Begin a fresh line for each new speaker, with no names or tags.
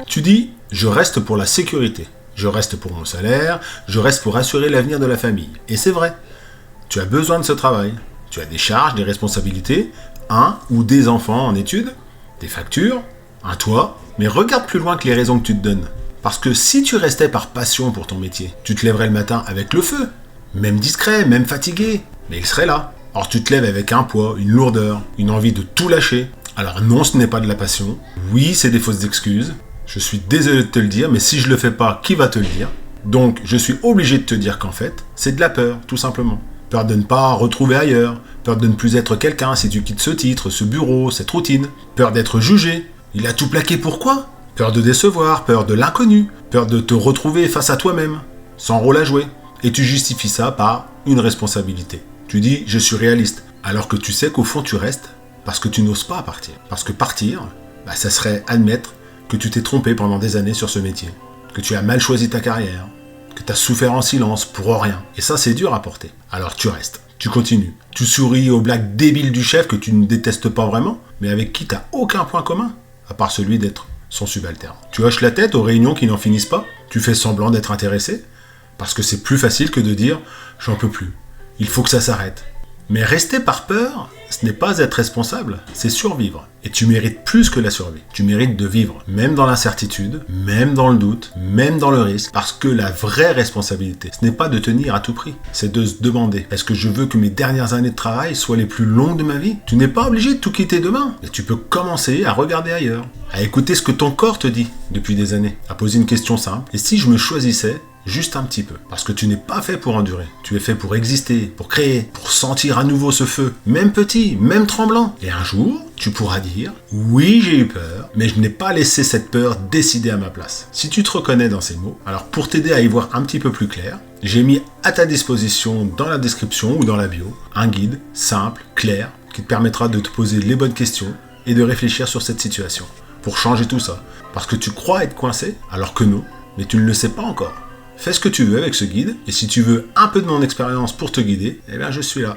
Tu dis, je reste pour la sécurité, je reste pour mon salaire, je reste pour assurer l'avenir de la famille. Et c'est vrai, tu as besoin de ce travail. Tu as des charges, des responsabilités, un ou des enfants en études, des factures, un toit, mais regarde plus loin que les raisons que tu te donnes. Parce que si tu restais par passion pour ton métier, tu te lèverais le matin avec le feu, même discret, même fatigué, mais il serait là. Or tu te lèves avec un poids, une lourdeur, une envie de tout lâcher. Alors non, ce n'est pas de la passion. Oui, c'est des fausses excuses. Je suis désolé de te le dire, mais si je le fais pas, qui va te le dire? Donc je suis obligé de te dire qu'en fait, c'est de la peur, tout simplement. Peur de ne pas retrouver ailleurs, peur de ne plus être quelqu'un si tu quittes ce titre, ce bureau, cette routine, peur d'être jugé. Il a tout plaqué pourquoi? Peur de décevoir, peur de l'inconnu, peur de te retrouver face à toi-même, sans rôle à jouer. Et tu justifies ça par une responsabilité. Tu dis, je suis réaliste, alors que tu sais qu'au fond tu restes parce que tu n'oses pas partir. Parce que partir, ça serait admettre que tu t'es trompé pendant des années sur ce métier, que tu as mal choisi ta carrière, que tu as souffert en silence pour rien. Et ça, c'est dur à porter. Alors tu restes, tu continues. Tu souris aux blagues débiles du chef que tu ne détestes pas vraiment, mais avec qui tu n'as aucun point commun, à part celui d'être son subalterne. Tu hoches la tête aux réunions qui n'en finissent pas, tu fais semblant d'être intéressé, parce que c'est plus facile que de dire « j'en peux plus, il faut que ça s'arrête ». Mais rester par peur, ce n'est pas être responsable, c'est survivre. Et tu mérites plus que la survie. Tu mérites de vivre, même dans l'incertitude, même dans le doute, même dans le risque. Parce que la vraie responsabilité, ce n'est pas de tenir à tout prix. C'est de se demander, est-ce que je veux que mes dernières années de travail soient les plus longues de ma vie? Tu n'es pas obligé de tout quitter demain. Mais tu peux commencer à regarder ailleurs, à écouter ce que ton corps te dit depuis des années, à poser une question simple. Et si je me choisissais juste un petit peu. Parce que tu n'es pas fait pour endurer. Tu es fait pour exister, pour créer, pour sentir à nouveau ce feu. Même petit, même tremblant. Et un jour, tu pourras dire « Oui, j'ai eu peur, mais je n'ai pas laissé cette peur décider à ma place. » Si tu te reconnais dans ces mots, alors pour t'aider à y voir un petit peu plus clair, j'ai mis à ta disposition dans la description ou dans la bio un guide simple, clair, qui te permettra de te poser les bonnes questions et de réfléchir sur cette situation. Pour changer tout ça. Parce que tu crois être coincé, alors que non, mais tu ne le sais pas encore. Fais ce que tu veux avec ce guide, et si tu veux un peu de mon expérience pour te guider, eh bien je suis là.